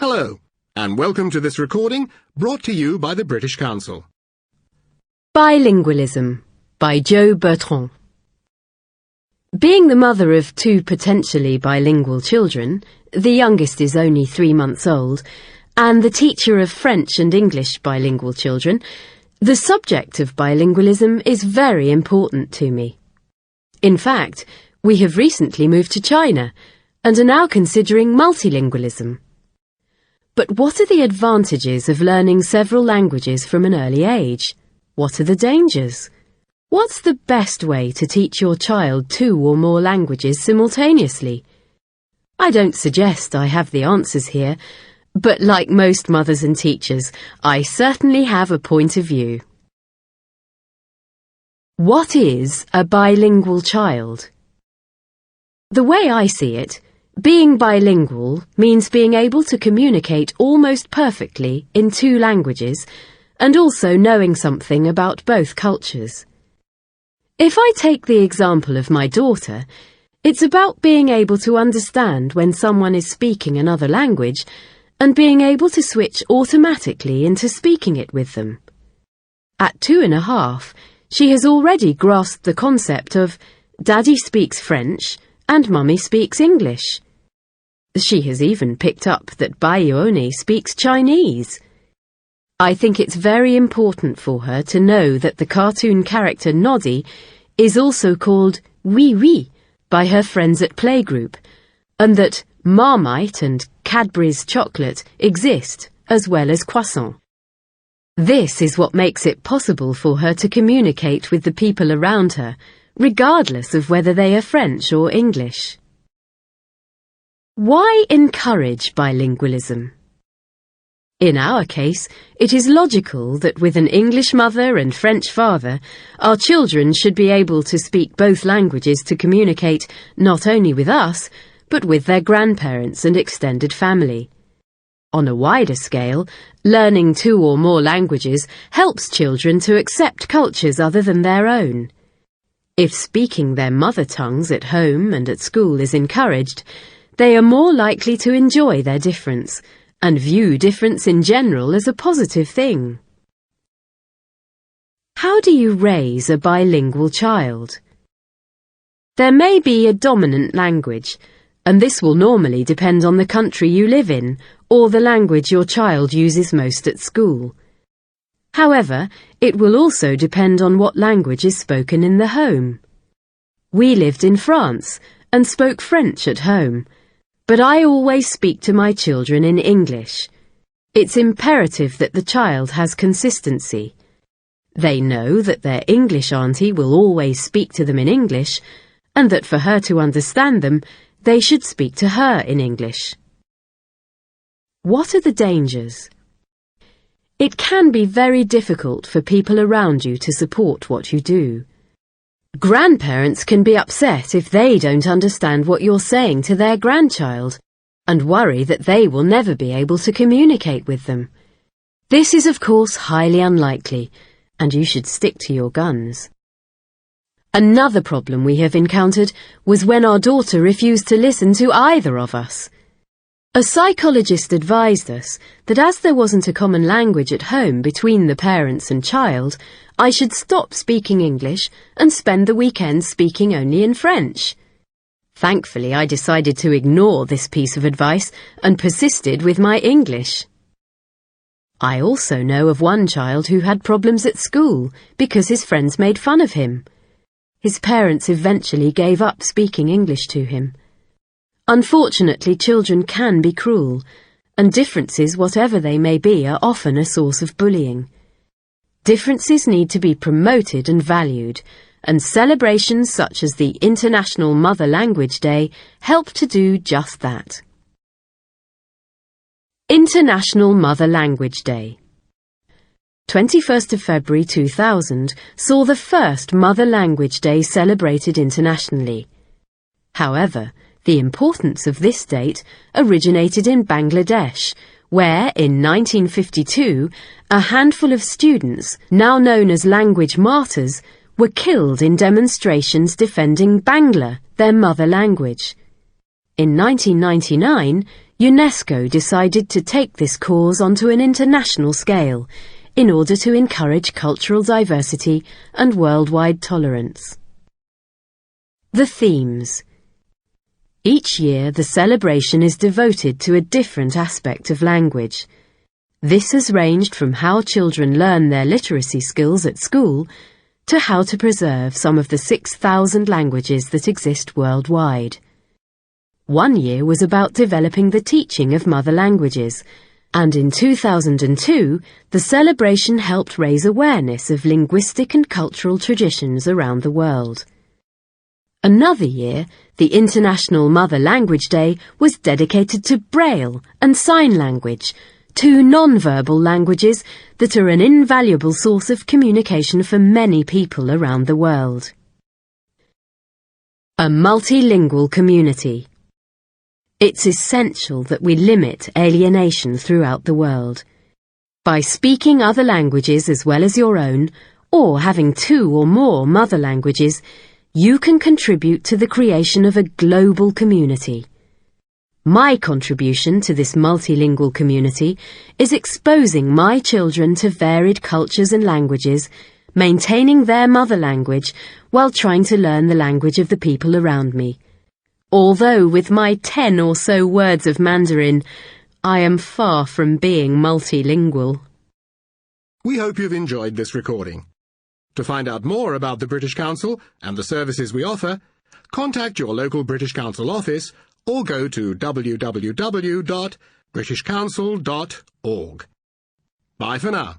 Hello, and welcome to this recording brought to you by the British Council. Bilingualism by Jo Bertrand. Being the mother of two potentially bilingual children, the youngest is only 3 months old, and the teacher of French and English bilingual children, the subject of bilingualism is very important to me. In fact, we have recently moved to China and are now considering multilingualism. But what are the advantages of learning several languages from an early age? What are the dangers? What's the best way to teach your child 2 or more languages simultaneously? I don't suggest I have the answers here, but like most mothers and teachers, I certainly have a point of view. What is a bilingual child? The way I see it, being bilingual means being able to communicate almost perfectly in 2 languages and also knowing something about both cultures. If I take the example of my daughter, it's about being able to understand when someone is speaking another language and being able to switch automatically into speaking it with them. At 2.5, she has already grasped the concept of Daddy speaks French and Mummy speaks English. She has even picked up that Baioni speaks Chinese. I think it's very important for her to know that the cartoon character Noddy is also called Oui Oui by her friends at playgroup, and that Marmite and Cadbury's chocolate exist as well as croissant. This is what makes it possible for her to communicate with the people around her, regardless of whether they are French or English. Why encourage bilingualism? In our case, it is logical that with an English mother and French father, our children should be able to speak both languages to communicate not only with us, but with their grandparents and extended family. On a wider scale, learning 2 or more languages helps children to accept cultures other than their own. If speaking their mother tongues at home and at school is encouraged, they are more likely to enjoy their difference and view difference in general as a positive thing. How do you raise a bilingual child? There may be a dominant language, and this will normally depend on the country you live in or the language your child uses most at school. However, it will also depend on what language is spoken in the home. We lived in France and spoke French at home, but I always speak to my children in English. It's imperative that the child has consistency. They know that their English auntie will always speak to them in English, and that for her to understand them, they should speak to her in English. What are the dangers? It can be very difficult for people around you to support what you do. Grandparents can be upset if they don't understand what you're saying to their grandchild and worry that they will never be able to communicate with them. This is of course highly unlikely, and you should stick to your guns. Another problem we have encountered was when our daughter refused to listen to either of us. A psychologist advised us that as there wasn't a common language at home between the parents and child, I should stop speaking English and spend the weekend speaking only in French. Thankfully, I decided to ignore this piece of advice and persisted with my English. I also know of one child who had problems at school because his friends made fun of him. His parents eventually gave up speaking English to him. Unfortunately, children can be cruel, and differences, whatever they may be, are often a source of bullying. Differences need to be promoted and valued, and celebrations such as the International Mother Language Day help to do just that. International Mother Language Day. 21st of February 2000 saw the first Mother Language Day celebrated internationally. However, the importance of this date originated in Bangladesh, where, in 1952, a handful of students, now known as language martyrs, were killed in demonstrations defending Bangla, their mother language. In 1999, UNESCO decided to take this cause onto an international scale in order to encourage cultural diversity and worldwide tolerance. The themes. Each year, the celebration is devoted to a different aspect of language. This has ranged from how children learn their literacy skills at school to how to preserve some of the 6,000 languages that exist worldwide. One year was about developing the teaching of mother languages, and in 2002, the celebration helped raise awareness of linguistic and cultural traditions around the world. Another year, the International Mother Language Day was dedicated to Braille and Sign Language, two non-verbal languages that are an invaluable source of communication for many people around the world. A multilingual community. It's essential that we limit alienation throughout the world. By speaking other languages as well as your own, or having two or more mother languages, you can contribute to the creation of a global community. My contribution to this multilingual community is exposing my children to varied cultures and languages, maintaining their mother language while trying to learn the language of the people around me. Although with my 10 or so words of Mandarin, I am far from being multilingual. We hope you've enjoyed this recording. To find out more about the British Council and the services we offer, contact your local British Council office or go to www.britishcouncil.org. Bye for now.